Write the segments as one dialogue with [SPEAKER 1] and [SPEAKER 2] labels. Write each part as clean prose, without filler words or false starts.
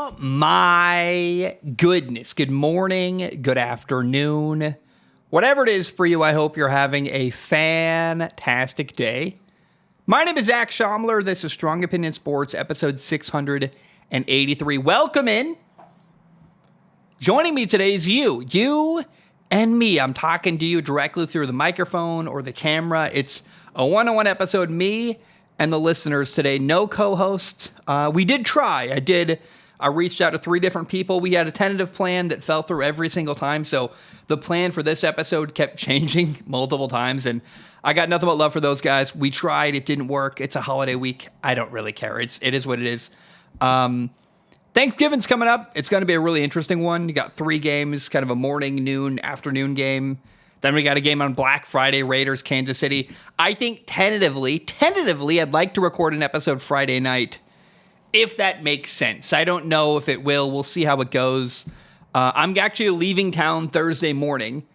[SPEAKER 1] Oh my goodness. Good morning, good afternoon. Whatever it is for you, I hope you're having a fantastic day. My name is Zach Schomler. This is Strong Opinion Sports, episode 683. Welcome in. Joining me today is you and me. I'm talking to you directly through the microphone or the camera. It's a one-on-one episode, me and the listeners today. No co-host. We did try. I reached out to 3 different people. We had a tentative plan that fell through every single time. So the plan for this episode kept changing multiple times. And I got nothing but love for those guys. We tried. It didn't work. It's a holiday week. I don't really care. It is what it is. Thanksgiving's coming up. It's going to be a really interesting one. You got 3 games, kind of a morning, noon, afternoon game. Then we got a game on Black Friday, Raiders, Kansas City. I think tentatively, I'd like to record an episode Friday night, if that makes sense. I don't know if it will. We'll see how it goes. I'm actually leaving town Thursday morning.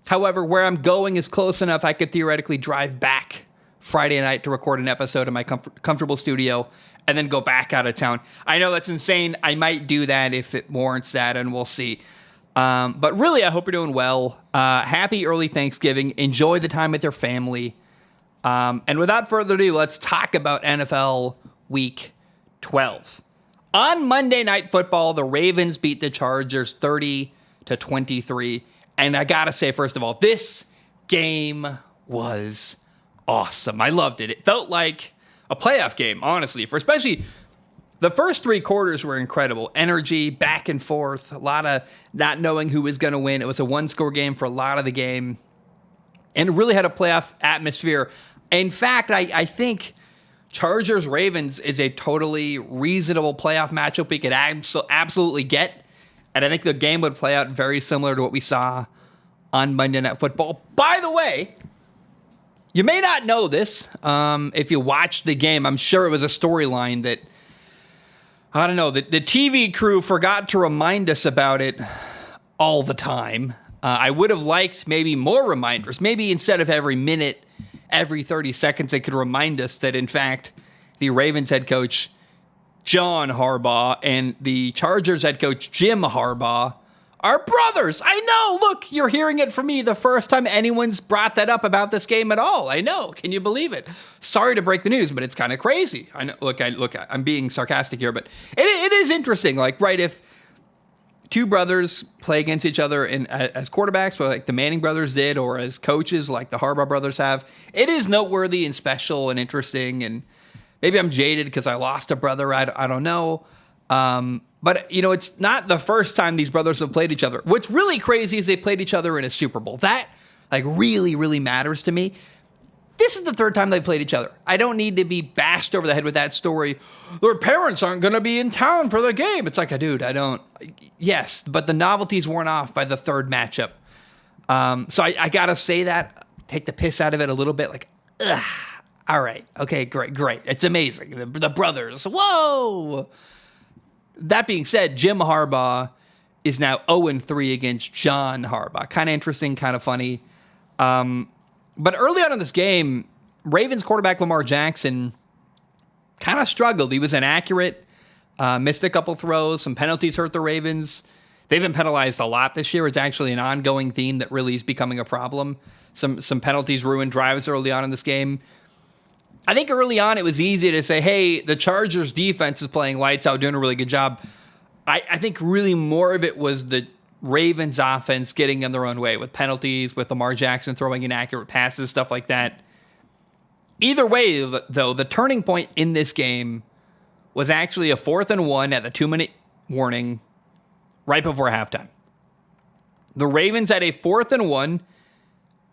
[SPEAKER 1] However, where I'm going is close enough I could theoretically drive back Friday night to record an episode in my comfortable studio and then go back out of town. I know that's insane. I might do that if it warrants that, and we'll see. But really, I hope you're doing well. Happy early Thanksgiving. Enjoy the time with your family. And without further ado, let's talk about NFL Week 12. On Monday Night Football, the Ravens beat the Chargers 30-23. And I gotta say, first of all, this game was awesome. I loved it. It felt like a playoff game, honestly, for especially the first 3 quarters were incredible. Energy, back and forth, a lot of not knowing who was going to win. It was a one-score game for a lot of the game, and it really had a playoff atmosphere. In fact, I think Chargers-Ravens is a totally reasonable playoff matchup we could absolutely get, and I think the game would play out very similar to what we saw on Monday Night Football. By the way, you may not know this. If you watched the game, I'm sure it was a storyline that, I don't know, the TV crew forgot to remind us about it all the time. I would have liked maybe more reminders. Maybe instead of every minute, every 30 seconds, it could remind us that, in fact, the Ravens head coach, John Harbaugh, and the Chargers head coach, Jim Harbaugh, are brothers. I know. Look, you're hearing it from me the first time anyone's brought that up about this game at all. I know. Can you believe it? Sorry to break the news, but it's kind of crazy. I know. Look, I'm being sarcastic here, but it is interesting. Like, right, if 2 brothers play against each other as quarterbacks, like the Manning brothers did, or as coaches like the Harbaugh brothers have, it is noteworthy and special and interesting. And maybe I'm jaded because I lost a brother. I don't know. But, you know, it's not the first time these brothers have played each other. What's really crazy is they played each other in a Super Bowl. That, like, really, really matters to me. This is the 3rd time they played each other. I don't need to be bashed over the head with that story. Their parents aren't going to be in town for the game. It's like, dude, I don't. Yes, but the novelty's worn off by the 3rd matchup. So I got to say that, take the piss out of it a little bit. Like, ugh. All right. Okay, great. It's amazing. The brothers. Whoa. That being said, Jim Harbaugh is now 0-3 against John Harbaugh. Kind of interesting, kind of funny. But early on in this game, Ravens quarterback Lamar Jackson kind of struggled. He was inaccurate, missed a couple throws. Some penalties hurt the Ravens. They've been penalized a lot this year. It's actually an ongoing theme that really is becoming a problem. Some penalties ruined drives early on in this game. I think early on it was easy to say, hey, the Chargers defense is playing lights out, doing a really good job. I think really more of it was the Ravens offense getting in their own way with penalties, with Lamar Jackson throwing inaccurate passes, stuff like that. Either way, though, the turning point in this game was actually a 4th and 1 at the 2-minute warning right before halftime. The Ravens had a 4th and 1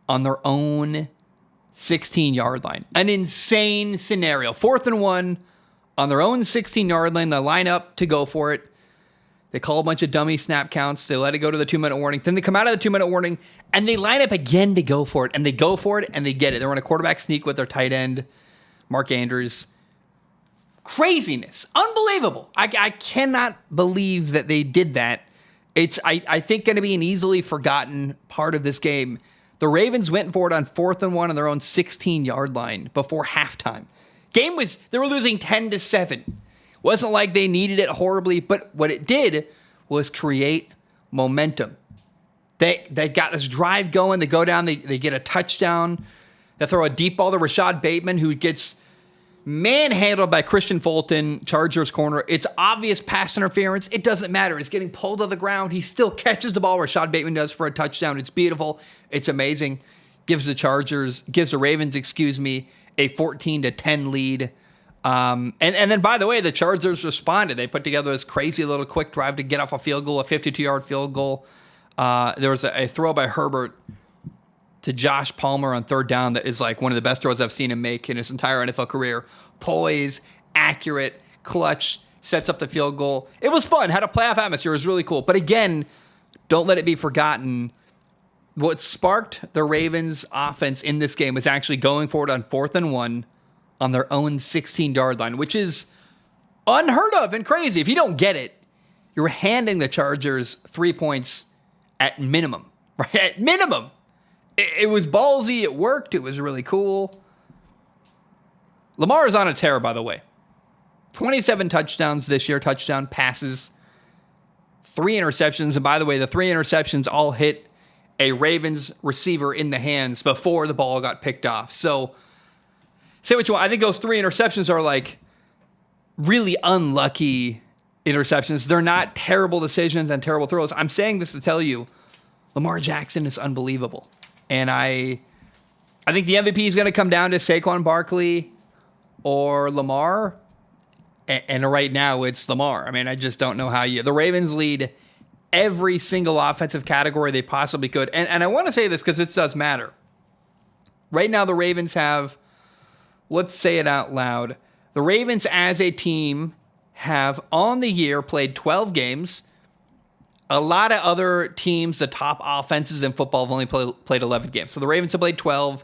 [SPEAKER 1] on their own 16-yard line. An insane scenario. 4th and 1 on their own 16-yard line. They line up to go for it. They call a bunch of dummy snap counts. They let it go to the 2-minute warning. Then they come out of the 2-minute warning, and they line up again to go for it. And they go for it, and they get it. They're on a quarterback sneak with their tight end, Mark Andrews. Craziness. Unbelievable. I cannot believe that they did that. It's, I think, going to be an easily forgotten part of this game. The Ravens went for it on 4th and 1 on their own 16-yard line before halftime. They were losing 10-7. Wasn't like they needed it horribly, but what it did was create momentum. They got this drive going. They go down, they get a touchdown. They throw a deep ball to Rashad Bateman, who gets manhandled by Christian Fulton, Chargers corner. It's obvious pass interference. It doesn't matter. It's getting pulled to the ground. He still catches the ball. Rashad Bateman does for a touchdown. It's beautiful. It's amazing. Gives the Ravens, a 14-10 lead. And then, by the way, the Chargers responded. They put together this crazy little quick drive to get off a field goal, a 52-yard field goal. There was a throw by Herbert to Josh Palmer on third down that is like one of the best throws I've seen him make in his entire NFL career. Poise, accurate, clutch, sets up the field goal. It was fun. Had a playoff atmosphere. It was really cool. But again, don't let it be forgotten. What sparked the Ravens' offense in this game was actually going forward on 4th and 1 on their own 16-yard line, which is unheard of and crazy. If you don't get it, you're handing the Chargers 3 points at minimum, right? At minimum. It was ballsy. It worked. It was really cool. Lamar is on a tear, by the way. 27 touchdowns this year, touchdown passes, 3 interceptions. And by the way, the 3 interceptions all hit a Ravens receiver in the hands before the ball got picked off. So, say what you want. I think those 3 interceptions are like really unlucky interceptions. They're not terrible decisions and terrible throws. I'm saying this to tell you, Lamar Jackson is unbelievable. And I think the MVP is going to come down to Saquon Barkley or Lamar. And right now it's Lamar. I mean, I just don't know how the Ravens lead every single offensive category they possibly could. And I want to say this because it does matter. Right now the Ravens have, let's say it out loud, the Ravens as a team have on the year played 12 games. A lot of other teams, the top offenses in football, have only played 11 games. So the Ravens have played 12.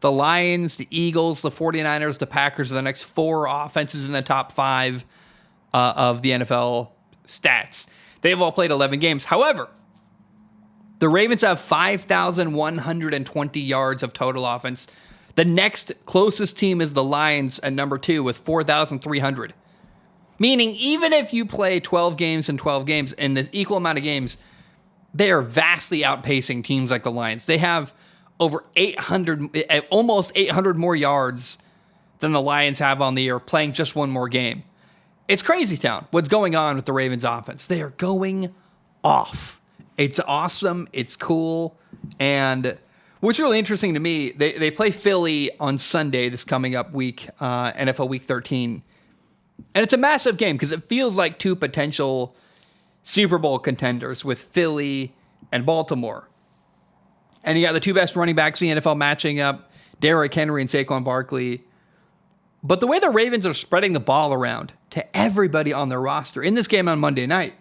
[SPEAKER 1] The Lions, the Eagles, the 49ers, the Packers are the next 4 offenses in the top 5 of the NFL stats. They've all played 11 games. However, the Ravens have 5,120 yards of total offense. The next closest team is the Lions at number 2 with 4,300. Meaning, even if you play 12 games and 12 games in this equal amount of games, they are vastly outpacing teams like the Lions. They have over 800, almost 800 more yards than the Lions have on the year playing just one more game. It's crazy town what's going on with the Ravens offense. They are going off. It's awesome. It's cool. And what's really interesting to me, they play Philly on Sunday, this coming up week, NFL Week 13. And it's a massive game because it feels like 2 potential Super Bowl contenders with Philly and Baltimore. And you got the 2 best running backs in the NFL matching up, Derrick Henry and Saquon Barkley. But the way the Ravens are spreading the ball around to everybody on their roster in this game on Monday night,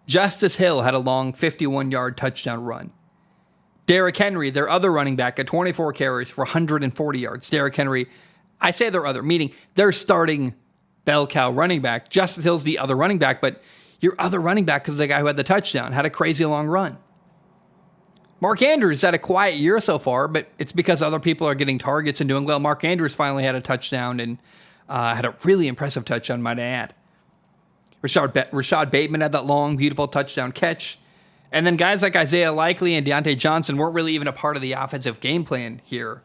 [SPEAKER 1] Justice Hill had a long 51-yard touchdown run. Derrick Henry, their other running back, at 24 carries for 140 yards. Derrick Henry, I say their other, meaning they're starting bell cow running back. Justice Hill's the other running back, but your other running back is the guy who had the touchdown, had a crazy long run. Mark Andrews had a quiet year so far, but it's because other people are getting targets and doing well. Mark Andrews finally had a touchdown and had a really impressive touchdown, might I add. Rashad Bateman had that long, beautiful touchdown catch. And then guys like Isaiah Likely and Deontay Johnson weren't really even a part of the offensive game plan here.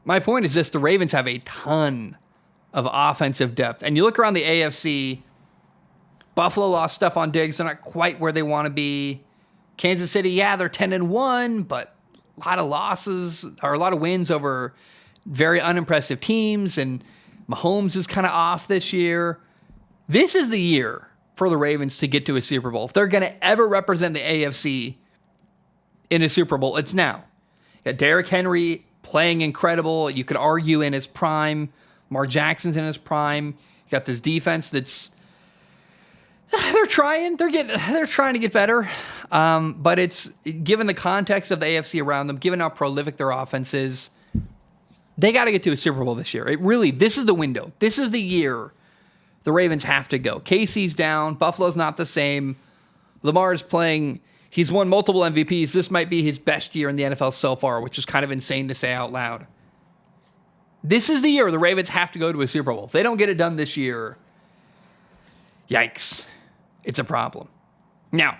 [SPEAKER 1] My point is this, the Ravens have a ton of offensive depth. And you look around the AFC, Buffalo lost Stephon Diggs. They're not quite where they want to be. Kansas City, yeah, they're 10-1, but a lot of losses, or a lot of wins over very unimpressive teams. And Mahomes is kind of off this year. This is the year for the Ravens to get to a Super Bowl. If they're going to ever represent the AFC in a Super Bowl, it's now. You got Derrick Henry playing incredible. You could argue in his prime. Lamar Jackson's in his prime. You got this defense that's they're trying to get better. But it's given the context of the AFC around them, given how prolific their offense is, they got to get to a Super Bowl this year. This is the window. This is the year the Ravens have to go. KC's down. Buffalo's not the same. Lamar's playing. He's won multiple MVPs. This might be his best year in the NFL so far, which is kind of insane to say out loud. This is the year the Ravens have to go to a Super Bowl. If they don't get it done this year, Yikes. It's a problem. Now,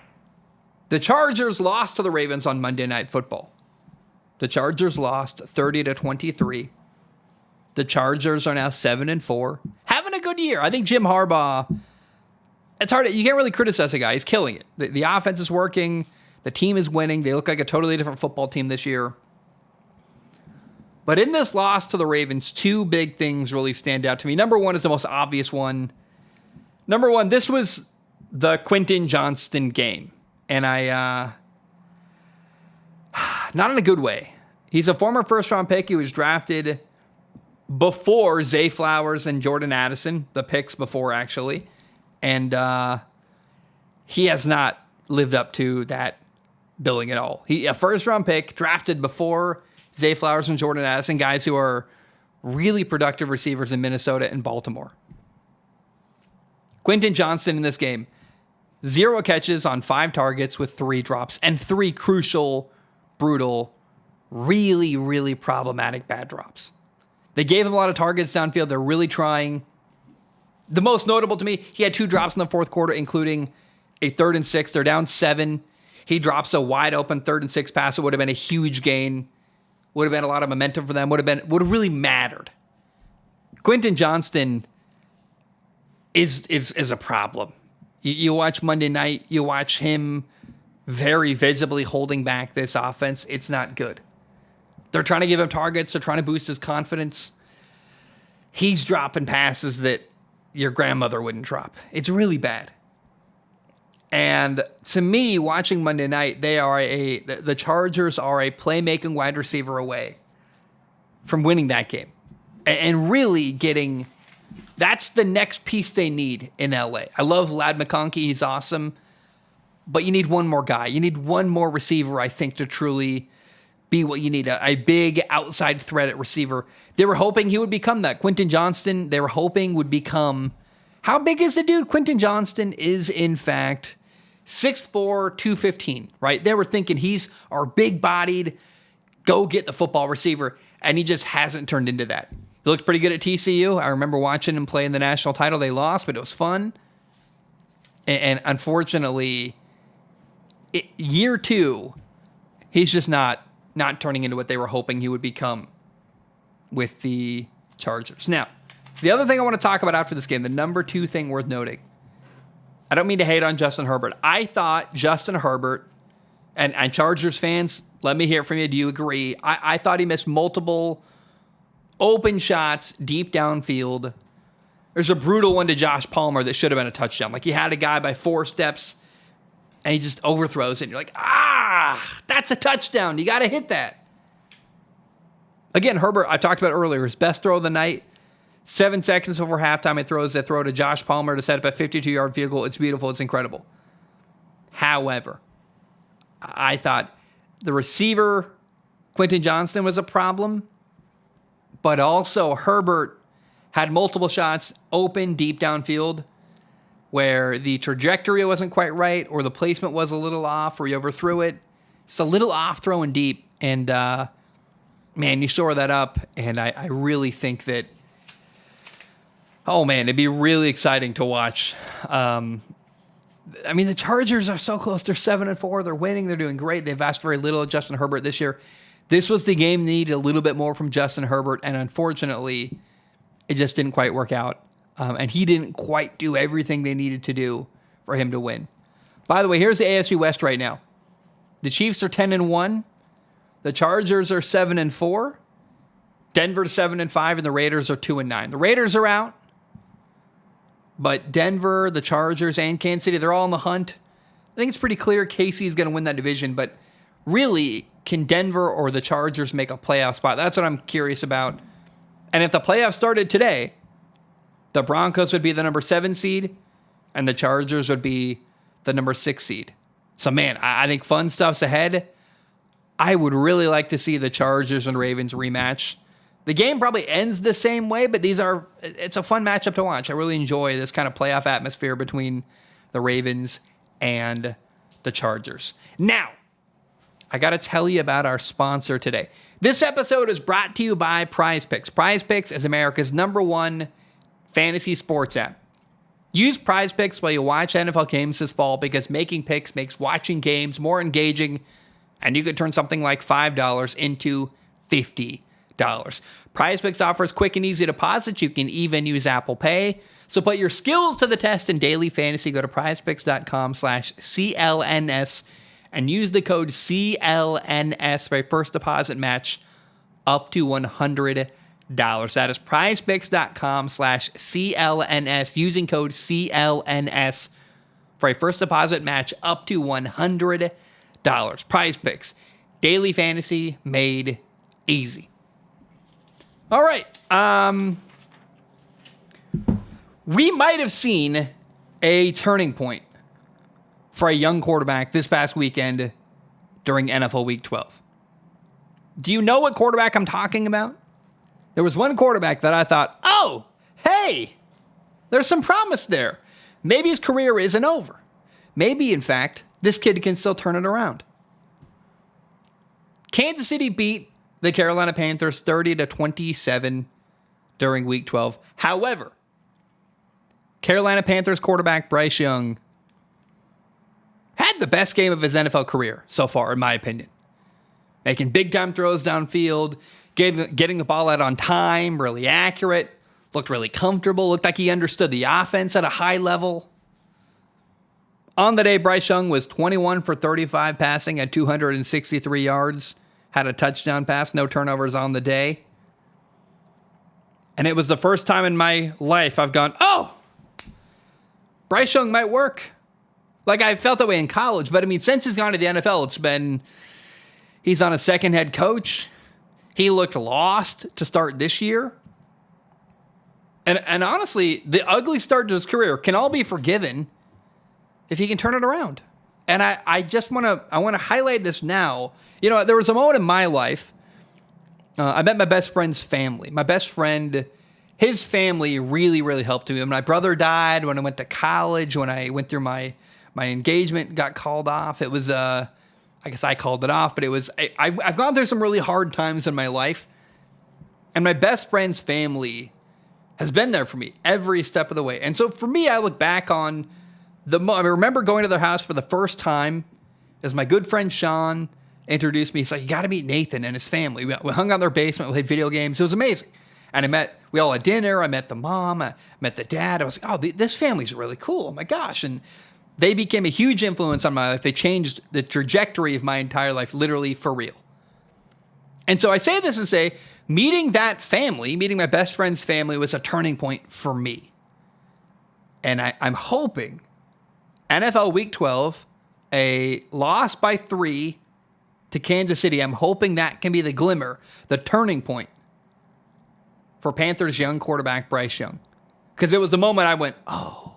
[SPEAKER 1] the Chargers lost to the Ravens on Monday Night Football. The Chargers lost 30-23. The Chargers are now 7-4. Having a good year. I think Jim Harbaugh, it's hard. You can't really criticize a guy. He's killing it. The offense is working. The team is winning. They look like a totally different football team this year. But in this loss to the Ravens, two big things really stand out to me. Number one is the most obvious one. Number one, this was the Quentin Johnston game. And not in a good way. He's a former first-round pick. He was drafted before Zay Flowers and Jordan Addison, the picks before, actually. And he has not lived up to that billing at all. A first-round pick, drafted before Zay Flowers and Jordan Addison, guys who are really productive receivers in Minnesota and Baltimore. Quentin Johnston in this game, 0 catches on 5 targets with 3 drops and 3 crucial, brutal, really, really problematic bad drops. They gave him a lot of targets downfield. They're really trying. The most notable to me, he had 2 drops in the fourth quarter, including a 3rd and 6. They're down 7. He drops a wide open 3rd and 6 pass. It would have been a huge gain. Would have been a lot of momentum for them. Would have really mattered. Quentin Johnston is a problem. You watch Monday night, you watch him very visibly holding back this offense. It's not good. They're trying to give him targets. They're trying to boost his confidence. He's dropping passes that your grandmother wouldn't drop. It's really bad. And to me, watching Monday night, the Chargers are a playmaking wide receiver away from winning that game. And really getting, that's the next piece they need in LA. I love Ladd McConkey. He's awesome. But you need one more guy. You need one more receiver, I think, to truly be what you need. A big outside threat at receiver. They were hoping he would become that. Quentin Johnston, they were hoping would become, how big is the dude? Quentin Johnston is, in fact, 6'4", 215, right? They were thinking he's our big-bodied, go-get-the-football receiver, and he just hasn't turned into that. He looked pretty good at TCU. I remember watching him play in the national title. They lost, but it was fun. And unfortunately, year 2, he's just not turning into what they were hoping he would become with the Chargers. Now, the other thing I want to talk about after this game, the number 2 thing worth noting, I don't mean to hate on Justin Herbert. I thought Justin Herbert, and Chargers fans, let me hear from you. Do you agree? I thought he missed multiple open shots deep downfield. There's a brutal one to Josh Palmer that should have been a touchdown. Like, he had a guy by 4 steps, and he just overthrows it. And you're like, that's a touchdown. You got to hit that. Again, Herbert, I talked about earlier, his best throw of the night. 7 seconds before halftime, he throws that throw to Josh Palmer to set up a 52-yard field goal. It's beautiful. It's incredible. However, I thought the receiver, Quentin Johnston, was a problem, but also Herbert had multiple shots open deep downfield where the trajectory wasn't quite right or the placement was a little off or he overthrew it. It's a little off throwing deep. And, man, you shore that up, and I really think that, oh, man, it'd be really exciting to watch. I mean, the Chargers are so close. They're 7-4. They're winning. They're doing great. They've asked very little of Justin Herbert this year. This was the game they needed a little bit more from Justin Herbert, and unfortunately, it just didn't quite work out. And he didn't quite do everything they needed to do for him to win. By the way, here's the AFC West right now. The Chiefs are 10-1. The Chargers are 7-4. Denver's 7-5, and the Raiders are 2-9. The Raiders are out. But Denver, the Chargers, and Kansas City, they're all in the hunt. I think it's pretty clear KC is going to win that division, but really, can Denver or the Chargers make a playoff spot? That's what I'm curious about. And if the playoffs started today, the Broncos would be the number 7 seed, and the Chargers would be the number 6 seed. So, man, I think fun stuff's ahead. I would really like to see the Chargers and Ravens rematch. The game probably ends the same way, but it's a fun matchup to watch. I really enjoy this kind of playoff atmosphere between the Ravens and the Chargers. Now, I got to tell you about our sponsor today. This episode is brought to you by Prize Picks. Prize Picks is America's #1 fantasy sports app. Use Prize Picks while you watch NFL games this fall because making picks makes watching games more engaging, and you could turn something like $5 into $50. Prize Picks offers quick and easy deposits. You can even use Apple Pay. So put your skills to the test in daily fantasy. Go to prizepicks.com/CLNS and use the code CLNS for a first deposit match up to $100. That is prizepicks.com/CLNS using code CLNS for a first deposit match up to $100. Prize Picks, daily fantasy made easy. All right. We might have seen a turning point for a young quarterback this past weekend during NFL Week 12. Do you know what quarterback I'm talking about? There was one quarterback that I thought, oh, hey, there's some promise there. Maybe his career isn't over. Maybe, in fact, this kid can still turn it around. Kansas City beat the Carolina Panthers 30-27 during Week 12. However, Carolina Panthers quarterback Bryce Young had the best game of his NFL career so far, in my opinion. Making big-time throws downfield, getting the ball out on time, really accurate, looked really comfortable, looked like he understood the offense at a high level. On the day, Bryce Young was 21 for 35 passing at 263 yards, had a touchdown pass, no turnovers on the day. And it was the first time in my life I've gone, oh, Bryce Young might work. Like, I felt that way in college, but I mean, since he's gone to the NFL, he's on a second head coach. He looked lost to start this year. And honestly, the ugly start to his career can all be forgiven if he can turn it around. And I just want to highlight this now. You know, there was a moment in my life, I met my best friend's family. My best friend, his family really, really helped me. When my brother died, when I went to college, when I went through my engagement got called off. It was, I guess I called it off, but it was, I've gone through some really hard times in my life. And my best friend's family has been there for me every step of the way. And so for me, I look back on I remember going to their house for the first time as my good friend Sean introduced me. He's like, you got to meet Nathan and his family. We hung out in their basement, we played video games. It was amazing. And we all had dinner. I met the mom, I met the dad. I was like, oh, this family's really cool. Oh my gosh. And they became a huge influence on my life. They changed the trajectory of my entire life, literally for real. And so I say this to say, meeting my best friend's family was a turning point for me. And I'm hoping NFL Week 12, a loss by 3 to Kansas City, I'm hoping that can be the glimmer, the turning point for Panthers young quarterback Bryce Young. Because it was the moment I went, oh,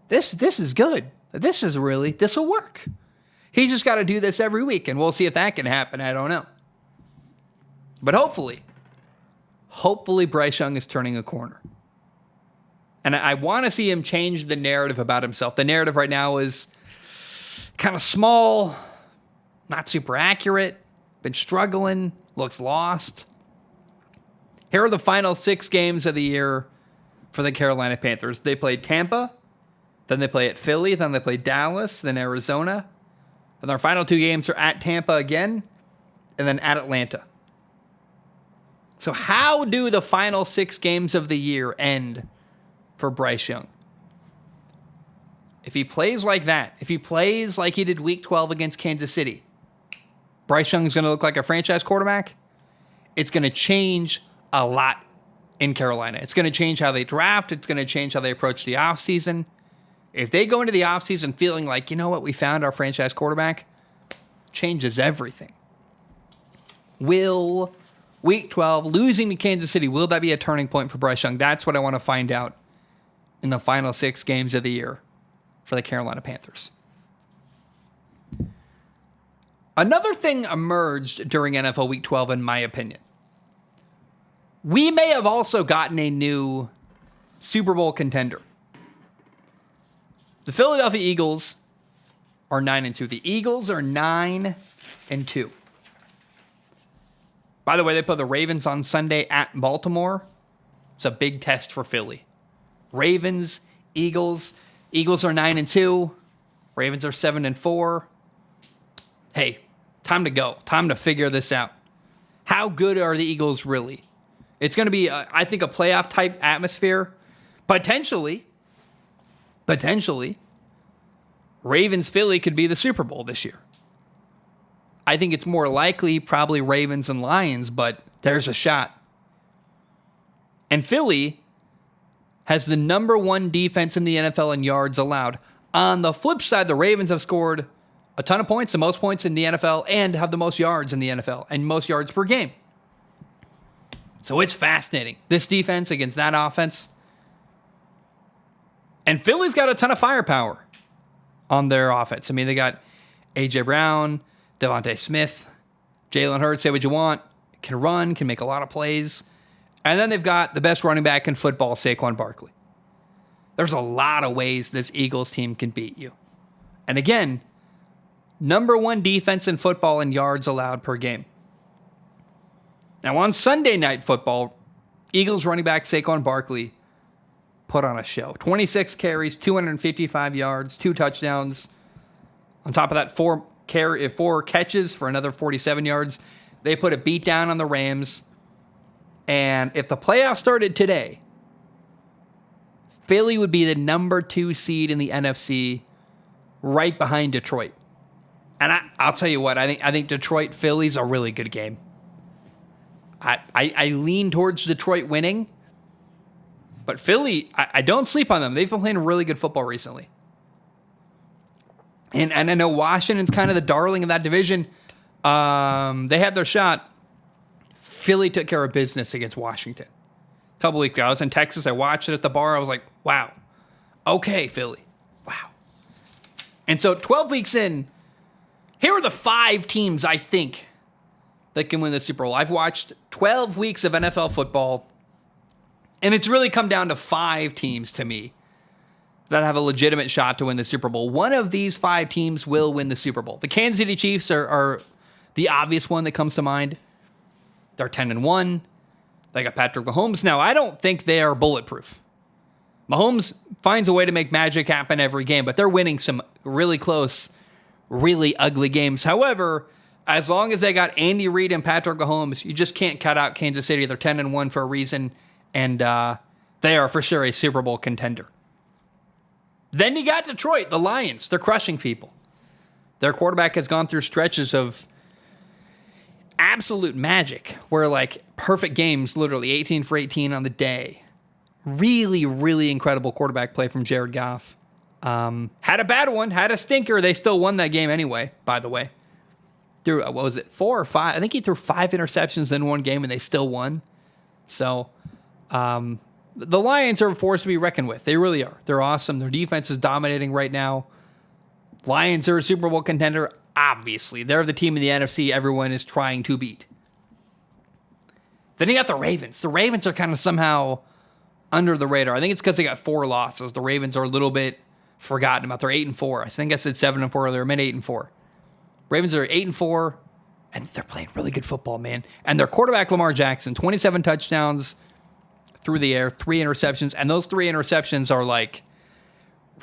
[SPEAKER 1] this is good. This will work. He's just got to do this every week, and we'll see if that can happen. I don't know. But hopefully Bryce Young is turning a corner. And I want to see him change the narrative about himself. The narrative right now is kind of small, not super accurate, been struggling, looks lost. Here are the final 6 games of the year for the Carolina Panthers. They played Tampa, then they play at Philly, then they play Dallas, then Arizona. And their final 2 games are at Tampa again, and then at Atlanta. So how do the final 6 games of the year end for Bryce Young? If he plays like that, if he plays like he did Week 12 against Kansas City, Bryce Young is going to look like a franchise quarterback. It's going to change a lot in Carolina. It's going to change how they draft. It's going to change how they approach the offseason. If they go into the offseason feeling like, you know what, we found our franchise quarterback, changes everything. Will Week 12, losing to Kansas City, will that be a turning point for Bryce Young? That's what I want to find out in the final 6 games of the year for the Carolina Panthers. Another thing emerged during NFL Week 12, in my opinion. We may have also gotten a new Super Bowl contender. The Philadelphia Eagles are 9-2. The Eagles are 9-2. By the way, they play the Ravens on Sunday at Baltimore. It's a big test for Philly. Ravens Eagles. Eagles are 9-2. Ravens are 7-4. Hey, time to go. Time to figure this out. How good are the Eagles really? It's going to be, I think, a playoff type atmosphere. Potentially. Ravens Philly could be the Super Bowl this year. I think it's more likely probably Ravens and Lions, but there's a shot. And Philly has the number 1 defense in the NFL in yards allowed. On the flip side, the Ravens have scored a ton of points, the most points in the NFL, and have the most yards in the NFL, and most yards per game. So it's fascinating. This defense against that offense. And Philly's got a ton of firepower on their offense. I mean, they got A.J. Brown, Devontae Smith, Jalen Hurts, say what you want, can run, can make a lot of plays. And then they've got the best running back in football, Saquon Barkley. There's a lot of ways this Eagles team can beat you. And again, number 1 defense in football in yards allowed per game. Now on Sunday Night Football, Eagles running back Saquon Barkley put on a show. 26 carries, 255 yards, 2 touchdowns. On top of that, 4 catches for another 47 yards. They put a beat down on the Rams. And if the playoffs started today, Philly would be the number 2 seed in the NFC, right behind Detroit. And I'll tell you what, I think Detroit Philly's a really good game. I lean towards Detroit winning, but Philly, I don't sleep on them. They've been playing really good football recently. And I know Washington's kind of the darling of that division. They had their shot. Philly took care of business against Washington. A couple weeks ago, I was in Texas. I watched it at the bar. I was like, wow. Okay, Philly. Wow. And so 12 weeks in, here are the 5 teams I think that can win the Super Bowl. I've watched 12 weeks of NFL football, and it's really come down to 5 teams to me that have a legitimate shot to win the Super Bowl. One of these 5 teams will win the Super Bowl. The Kansas City Chiefs are the obvious one that comes to mind. They're 10-1. They got Patrick Mahomes. Now, I don't think they are bulletproof. Mahomes finds a way to make magic happen every game, but they're winning some really close, really ugly games. However, as long as they got Andy Reid and Patrick Mahomes, you just can't cut out Kansas City. They're 10-1 for a reason, and they are for sure a Super Bowl contender. Then you got Detroit, the Lions. They're crushing people. Their quarterback has gone through stretches of absolute magic, where like perfect games, literally 18 for 18 on the day. Really, really incredible quarterback play from Jared Goff. Had a bad one, had a stinker. They still won that game anyway, by the way. Threw, what was it, 4 or 5? I think he threw 5 interceptions in one game and they still won. So the Lions are a force to be reckoned with. They really are. They're awesome. Their defense is dominating right now. Lions are a Super Bowl contender. Obviously, they're the team in the NFC everyone is trying to beat. Then you got the Ravens. The Ravens are kind of somehow under the radar. I think it's because they got 4 losses. The Ravens are a little bit forgotten about. They're 8-4. I think I said 7-4 earlier. I meant 8-4. Ravens are 8-4, and they're playing really good football, man. And their quarterback, Lamar Jackson, 27 touchdowns through the air, 3 interceptions. And those 3 interceptions are like,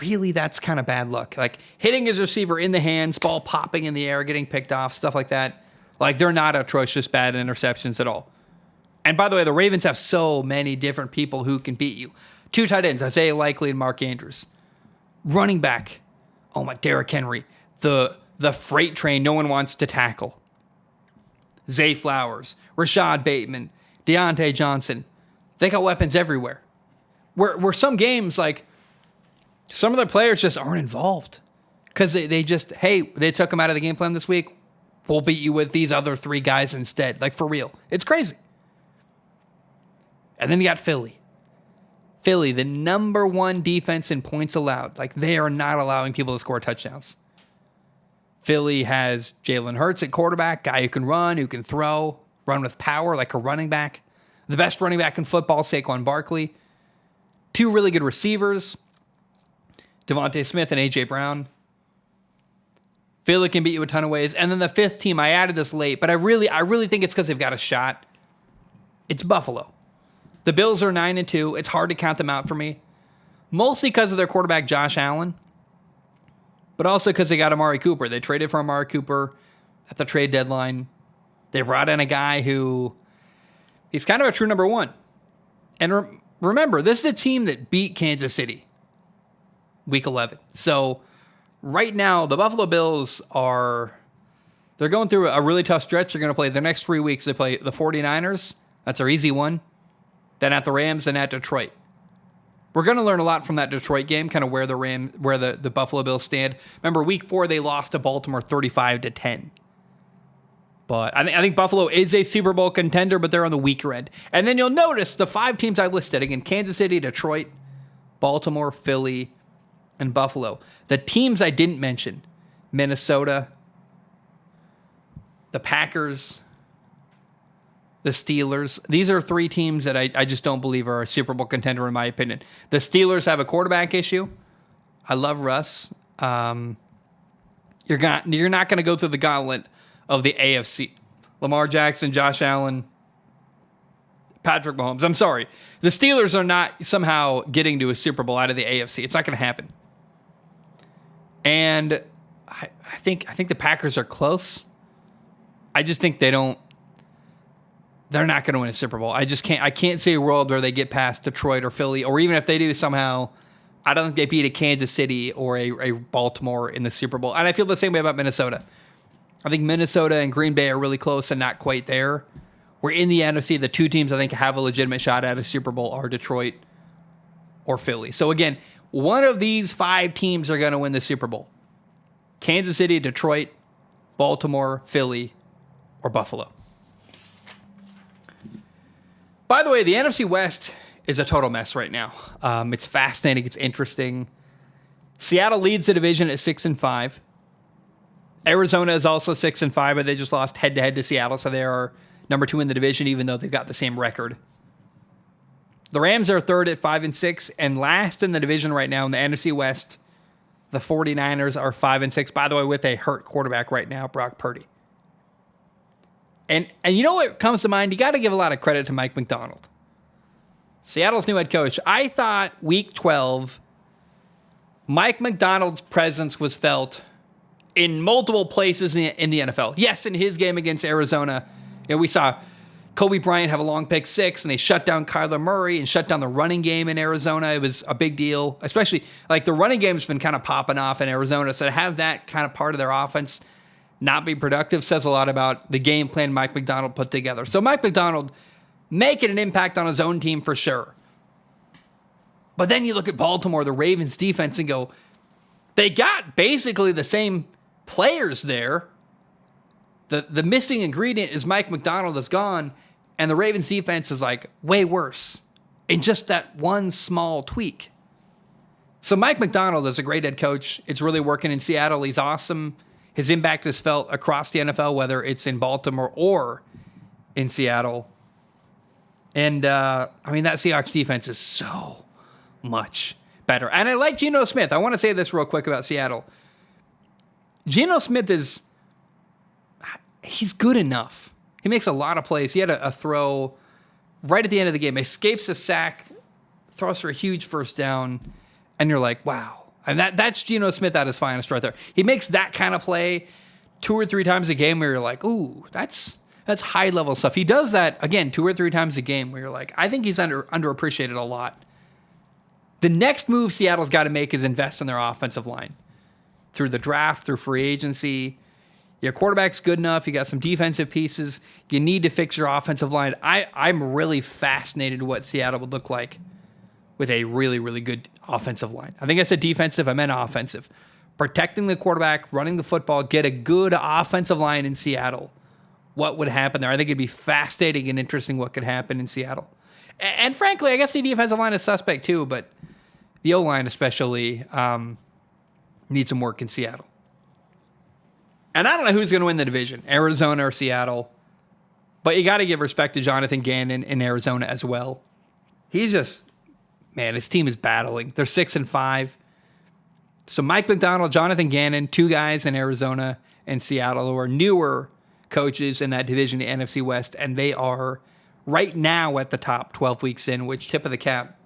[SPEAKER 1] really, that's kind of bad luck. Like hitting his receiver in the hands, ball popping in the air, getting picked off, stuff like that. Like they're not atrocious bad interceptions at all. And by the way, the Ravens have so many different people who can beat you. 2 tight ends, Isaiah Likely and Mark Andrews. Running back, oh my, Derrick Henry. The freight train no one wants to tackle. Zay Flowers, Rashad Bateman, Deontay Johnson. They got weapons everywhere. Where some games, like, some of the players just aren't involved. Because they just, hey, they took them out of the game plan this week. We'll beat you with these other 3 guys instead. Like, for real. It's crazy. And then you got Philly. Philly, the number 1 defense in points allowed. Like, they are not allowing people to score touchdowns. Philly has Jalen Hurts at quarterback, guy who can run, who can throw, run with power like a running back. The best running back in football, Saquon Barkley. 2 really good receivers, Devontae Smith and A.J. Brown. Philly can beat you a ton of ways. And then the 5th team, I added this late, but I really think it's because they've got a shot. It's Buffalo. The Bills are 9-2. It's hard to count them out for me. mostly because of their quarterback, Josh Allen, but also because they got Amari Cooper. They traded for Amari Cooper at the trade deadline. They brought in a guy who he's kind of a true number one. And remember, this is a team that beat Kansas City week 11. So right now, the Buffalo Bills they're going through a really tough stretch. They're going to play the next 3 weeks. They play the 49ers. That's our easy one. Then at the Rams and at Detroit. We're going to learn a lot from that Detroit game, kind of where the Buffalo Bills stand. Remember, week 4, they lost to Baltimore 35-10. But I think Buffalo is a Super Bowl contender, but they're on the weaker end. And then you'll notice the 5 teams I listed, again, Kansas City, Detroit, Baltimore, Philly, and Buffalo. The teams I didn't mention, Minnesota, the Packers, the Steelers. These are 3 teams that I just don't believe are a Super Bowl contender, in my opinion. The Steelers have a quarterback issue. I love Russ. You're not going to go through the gauntlet of the AFC. Lamar Jackson, Josh Allen, Patrick Mahomes. I'm sorry. The Steelers are not somehow getting to a Super Bowl out of the AFC. It's not going to happen. And I think the Packers are close. I just think they're not going to win a Super Bowl. I can't see a world where they get past Detroit or Philly, or even if they do somehow, I don't think they beat a Kansas City or a Baltimore in the Super Bowl. And I feel the same way about Minnesota. I think Minnesota and Green Bay are really close and not quite there. We're in the NFC. The 2 teams I think have a legitimate shot at a Super Bowl are Detroit or Philly. So again, one of these 5 teams are going to win the Super Bowl. Kansas City, Detroit, Baltimore, Philly, or Buffalo. By the way, the NFC West is a total mess right now. It's fascinating. It's interesting. Seattle leads the division at 6-5. Arizona is also 6-5, but they just lost head-to-head to Seattle, so they are number 2 in the division, even though they've got the same record. The Rams are 3rd at 5-6, and last in the division right now in the NFC West, the 49ers are 5-6. By the way, with a hurt quarterback right now, Brock Purdy. And you know what comes to mind? You got to give a lot of credit to Mike Macdonald, Seattle's new head coach. I thought week 12, Mike Macdonald's presence was felt in multiple places in the NFL. Yes, in his game against Arizona, we saw Kobe Bryant have a long pick 6, and they shut down Kyler Murray and shut down the running game in Arizona. It was a big deal, especially like the running game's been kind of popping off in Arizona. So to have that kind of part of their offense not be productive says a lot about the game plan Mike Macdonald put together. So Mike Macdonald making an impact on his own team for sure. But then you look at Baltimore, the Ravens defense, and go, they got basically the same players there. The missing ingredient is Mike Macdonald is gone, and the Ravens defense is like way worse in just that one small tweak. So Mike Macdonald is a great head coach. It's really working in Seattle. He's awesome. His impact is felt across the NFL, whether it's in Baltimore or in Seattle. And, that Seahawks defense is so much better. And I like Geno Smith. I want to say this real quick about Seattle. Geno Smith he's good enough. He makes a lot of plays. He had a throw right at the end of the game, escapes a sack, throws for a huge first down, and you're like, wow. And that's Geno Smith at his finest right there. He makes that kind of play 2 or 3 times a game where you're like, ooh, that's high-level stuff. He does that, again, 2 or 3 times a game where you're like, I think he's underappreciated a lot. The next move Seattle's got to make is invest in their offensive line. Through the draft, through free agency. Your quarterback's good enough. You got some defensive pieces. You need to fix your offensive line. I'm really fascinated what Seattle would look like with a really, really good offensive line. I think I said defensive. I meant offensive. Protecting the quarterback, running the football, get a good offensive line in Seattle. What would happen there? I think it'd be fascinating and interesting what could happen in Seattle. And frankly, I guess the defensive line is suspect too, but the O-line especially needs some work in Seattle. And I don't know who's going to win the division, Arizona or Seattle. But you got to give respect to Jonathan Gannon in Arizona as well. He's just, man, his team is battling. They're 6-5. So Mike Macdonald, Jonathan Gannon, 2 guys in Arizona and Seattle who are newer coaches in that division, the NFC West, and they are right now at the top 12 weeks in, which tip of the cap.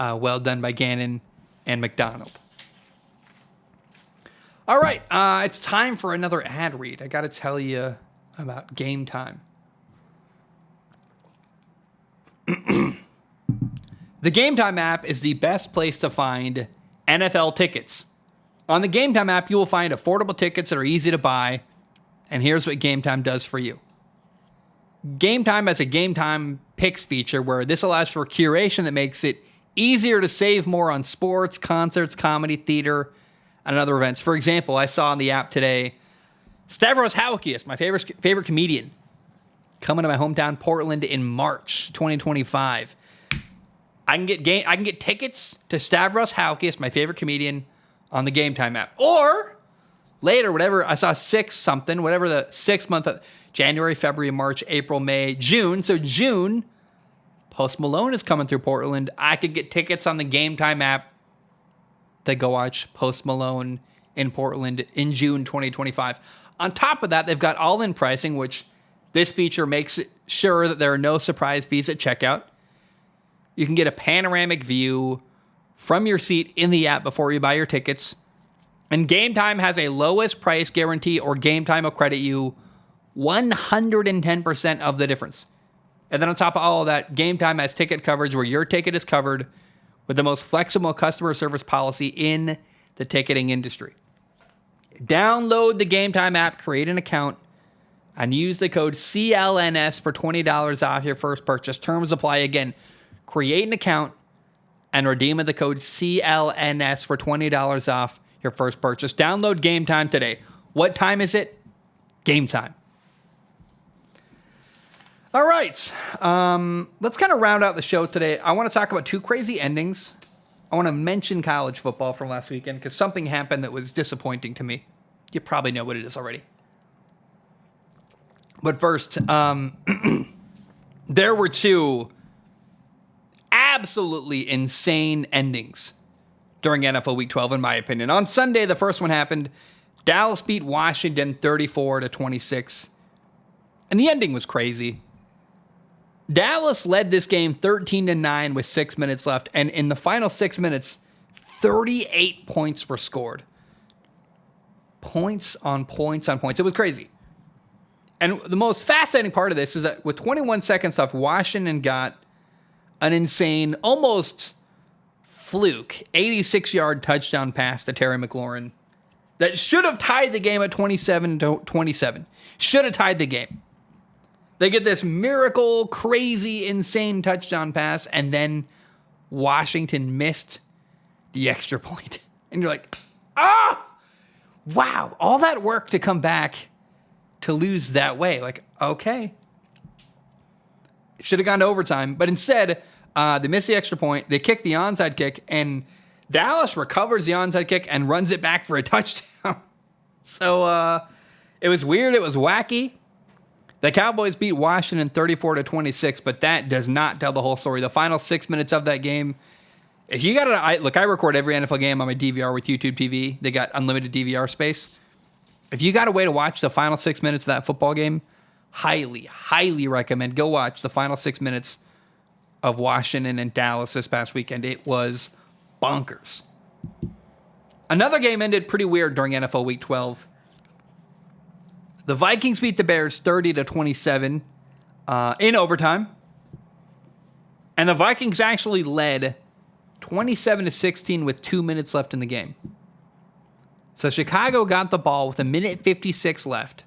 [SPEAKER 1] Well done by Gannon and McDonald. All right, it's time for another ad read. I got to tell you about Game Time. The Game Time app is the best place to find NFL tickets. On the Game Time app, you will find affordable tickets that are easy to buy. And here's what Game Time does for you. Game Time has a Game Time Picks feature where this allows for curation that makes it easier to save more on sports, concerts, comedy, theater, and other events. For example, I saw on the app today, Stavros Halkias, my favorite comedian, coming to my hometown, Portland, in March 2025. I can get tickets to Stavros Halkias, my favorite comedian, on the Game Time app. Or later, whatever, I saw whatever the 6 month, January, February, March, April, May, June. So June, Post Malone is coming through Portland. I could get tickets on the Game Time app to go watch Post Malone in Portland in June 2025. On top of that, they've got all-in pricing, which this feature makes sure that there are no surprise fees at checkout. You can get a panoramic view from your seat in the app before you buy your tickets. And Game Time has a lowest price guarantee, or Game Time will credit you 110% of the difference. And then on top of all of that, Game Time has ticket coverage where your ticket is covered with the most flexible customer service policy in the ticketing industry. Download the Game Time app, create an account, and use the code CLNS for $20 off your first purchase. Terms apply. Again, create an account and redeem the code CLNS for $20 off your first purchase. Download Game Time today. What time is it? Game time. All right. Let's kind of round out the show today. I want to talk about two crazy endings. I want to mention college football from last weekend because something happened that was disappointing to me. You probably know what it is already. But first, there were two absolutely insane endings during NFL Week 12, in my opinion. On Sunday, the first one happened. Dallas beat Washington 34-26. And the ending was crazy. Dallas led this game 13-9 with 6 minutes left. And in the final 6 minutes, 38 points were scored. Points on points on points. It was crazy. And the most fascinating part of this is that with 21 seconds left, Washington got an insane, almost fluke, 86-yard touchdown pass to Terry McLaurin that should have tied the game at 27-27. Should have tied the game. They get this miracle, crazy, insane touchdown pass, and then Washington missed the extra point. And you're like, wow, all that work to come back to lose that way. Like, okay. Should have gone to overtime. But instead, they missed the extra point. They kick the onside kick, and Dallas recovers the onside kick and runs it back for a touchdown. So it was weird. It was wacky. The Cowboys beat Washington 34-26, but that does not tell the whole story. The final 6 minutes of that game, if you got I record every NFL game on my DVR with YouTube TV. They got unlimited DVR space. If you got a way to watch the final 6 minutes of that football game, highly, highly recommend. Go watch the final 6 minutes of Washington and Dallas this past weekend. It was bonkers. Another game ended pretty weird during NFL Week 12. The Vikings beat the Bears 30-27 in overtime. And the Vikings actually led 27-16 with 2 minutes left in the game. So Chicago got the ball with 1:56 left.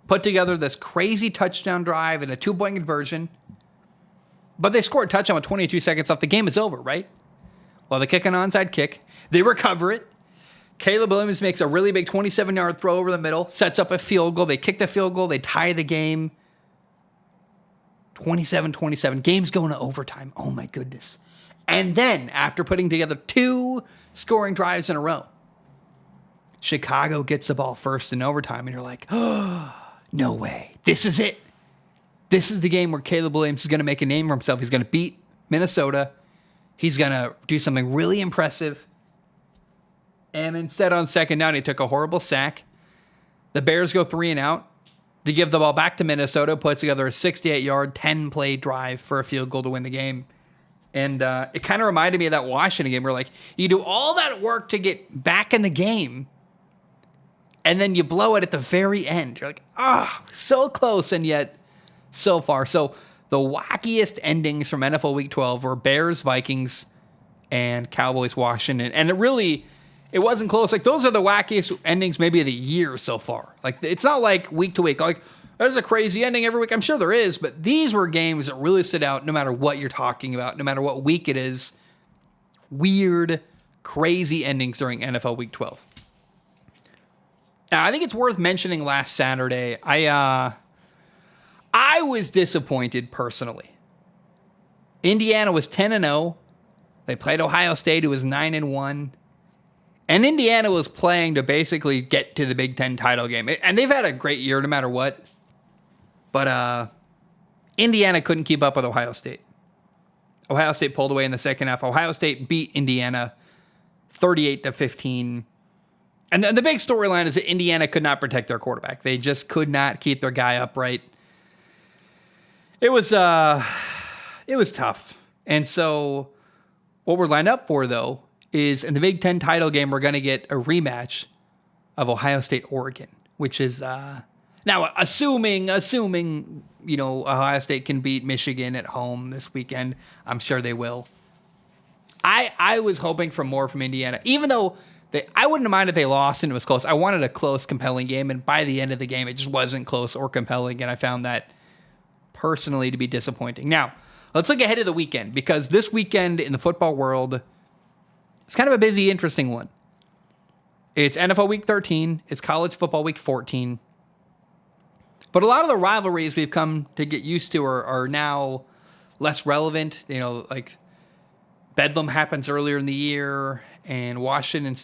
[SPEAKER 1] Put together this crazy touchdown drive and a 2-point conversion. But they scored a touchdown with 22 seconds left. The game is over, right? Well, they kick an onside kick. They recover it. Caleb Williams makes a really big 27-yard throw over the middle, sets up a field goal. They kick the field goal. They tie the game. 27-27. Game's going to overtime. Oh, my goodness. And then, after putting together 2 scoring drives in a row, Chicago gets the ball first in overtime. And you're like, oh, no way. This is it. This is the game where Caleb Williams is going to make a name for himself. He's going to beat Minnesota. He's going to do something really impressive. And instead, on second down, he took a horrible sack. The Bears go 3 and out. They give the ball back to Minnesota, puts together a 68-yard, 10-play drive for a field goal to win the game. And it kind of reminded me of that Washington game where, like, you do all that work to get back in the game, and then you blow it at the very end. You're like, so close, and yet so far. So the wackiest endings from NFL Week 12 were Bears, Vikings, and Cowboys, Washington. And it wasn't close. Like, those are the wackiest endings maybe of the year so far. Like, it's not like week to week. Like, there's a crazy ending every week. I'm sure there is, but these were games that really stood out no matter what you're talking about, no matter what week it is. Weird, crazy endings during NFL Week 12. Now, I think it's worth mentioning last Saturday, I was disappointed personally. Indiana was 10-0. They played Ohio State, who was 9-1. And Indiana was playing to basically get to the Big Ten title game. And they've had a great year no matter what. But Indiana couldn't keep up with Ohio State. Ohio State pulled away in the second half. Ohio State beat Indiana 38-15. And the big storyline is that Indiana could not protect their quarterback. They just could not keep their guy upright. It was tough. And so what we're lined up for, though, is in the Big Ten title game, we're going to get a rematch of Ohio State-Oregon, which is now assuming Ohio State can beat Michigan at home this weekend. I'm sure they will. I was hoping for more from Indiana, even though I wouldn't mind if they lost and it was close. I wanted a close, compelling game, and by the end of the game, it just wasn't close or compelling, and I found that personally to be disappointing. Now, let's look ahead to the weekend, because this weekend in the football world, it's kind of a busy, interesting one. It's NFL Week 13. It's College Football Week 14. But a lot of the rivalries we've come to get used to are now less relevant. Like Bedlam happens earlier in the year, and Washington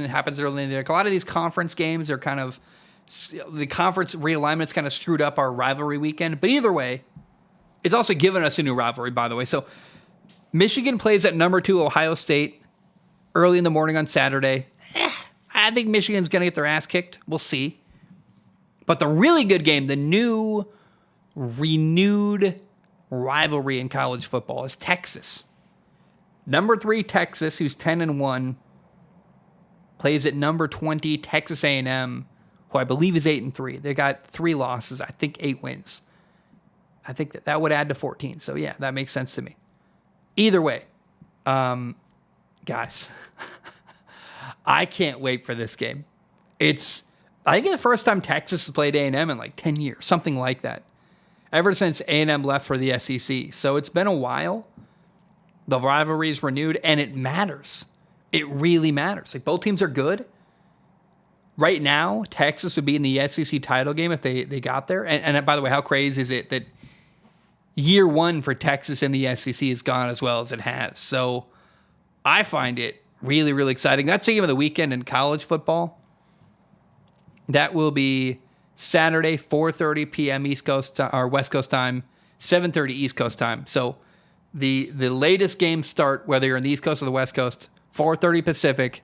[SPEAKER 1] happens earlier in the year. Like, a lot of these conference games are kind of, the conference realignment's kind of screwed up our rivalry weekend. But either way, it's also given us a new rivalry, by the way. So Michigan plays at number 2 Ohio State early in the morning on Saturday. I think Michigan's going to get their ass kicked. We'll see. But the really good game, the new, renewed rivalry in college football, is Texas. Number 3 Texas, who's 10-1, plays at number 20 Texas A&M, who I believe is 8-3. They got 3 losses, I think 8 wins. I think that would add to 14. So yeah, that makes sense to me. Either way, guys, I can't wait for this game. I think it's the first time Texas has played A&M in like 10 years, something like that. Ever since A&M left for the SEC. So it's been a while. The rivalry's renewed, and it matters. It really matters. Like, both teams are good. Right now, Texas would be in the SEC title game if they got there. And by the way, how crazy is it that year one for Texas in the SEC has gone as well as it has? So I find it really, really exciting. That's the game of the weekend in college football. That will be Saturday, 4:30 p.m. East Coast or West Coast time, 7:30 East Coast time. So the latest games start, whether you're on the East Coast or the West Coast, 4:30 Pacific.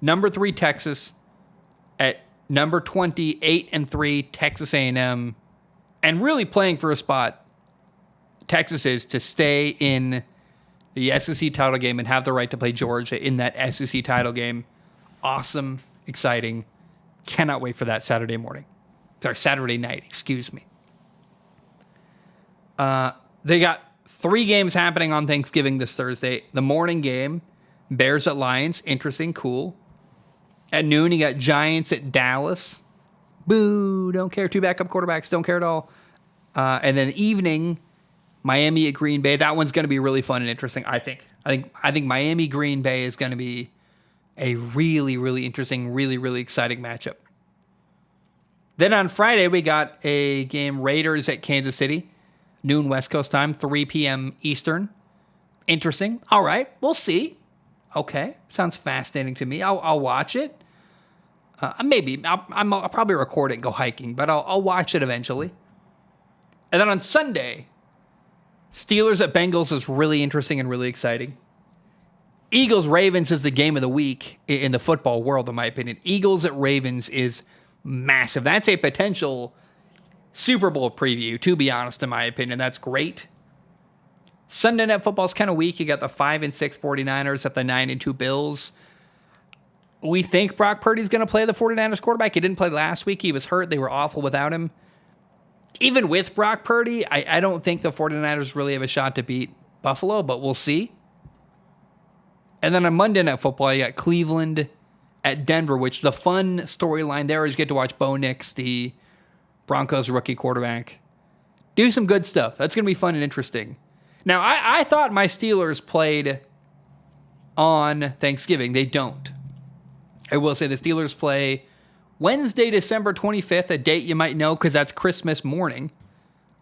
[SPEAKER 1] Number 3 Texas at number 20, 8-3 Texas A&M, and really playing for a spot. Texas is to stay in the SEC title game and have the right to play Georgia in that SEC title game. Awesome, exciting. Cannot wait for that Saturday night, excuse me. They got 3 games happening on Thanksgiving this Thursday. The morning game, Bears at Lions, interesting, cool. At noon, you got Giants at Dallas. Boo, don't care. 2 backup quarterbacks, don't care at all. And then evening, Miami at Green Bay. That one's going to be really fun and interesting, I think. I think Miami Green Bay is going to be a really, really interesting, really, really exciting matchup. Then on Friday, we got a game, Raiders at Kansas City, noon West Coast time, 3 p.m. Eastern. Interesting. All right, we'll see. Okay, sounds fascinating to me. I'll watch it. Maybe. I'll probably record it and go hiking, but I'll watch it eventually. And then on Sunday, Steelers at Bengals is really interesting and really exciting. Eagles-Ravens is the game of the week in the football world, in my opinion. Eagles at Ravens is massive. That's a potential Super Bowl preview, to be honest, in my opinion. That's great. Sunday Night Football's kind of weak. You got the 5-6 49ers at the 9-2 Bills. We think Brock Purdy's going to play the 49ers quarterback. He didn't play last week. He was hurt. They were awful without him. Even with Brock Purdy, I don't think the 49ers really have a shot to beat Buffalo, but we'll see. And then on Monday Night Football, you got Cleveland at Denver, which the fun storyline there is you get to watch Bo Nix, the Broncos rookie quarterback, do some good stuff. That's going to be fun and interesting. Now, I thought my Steelers played on Thanksgiving. They don't. I will say the Steelers play Wednesday, December 25th, a date you might know because that's Christmas morning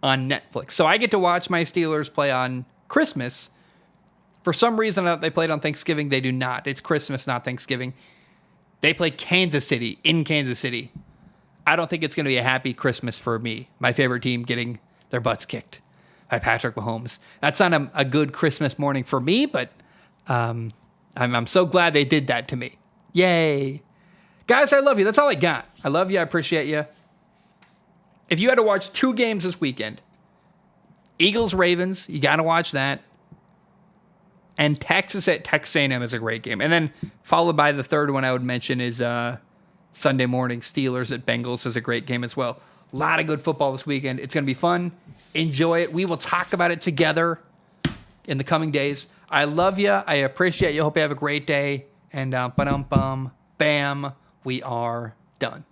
[SPEAKER 1] on Netflix. So I get to watch my Steelers play on Christmas. For some reason, I thought they played on Thanksgiving. They do not. It's Christmas, not Thanksgiving. They play Kansas City in Kansas City. I don't think it's going to be a happy Christmas for me. My favorite team getting their butts kicked by Patrick Mahomes. That's not a good Christmas morning for me, but I'm so glad they did that to me. Yay. Guys, I love you. That's all I got. I love you. I appreciate you. If you had to watch 2 games this weekend, Eagles-Ravens, you got to watch that. And Texas at Texas A&M is a great game. And then followed by the third one I would mention is Sunday morning, Steelers at Bengals is a great game as well. A lot of good football this weekend. It's going to be fun. Enjoy it. We will talk about it together in the coming days. I love you. I appreciate you. Hope you have a great day. And bam, we are done.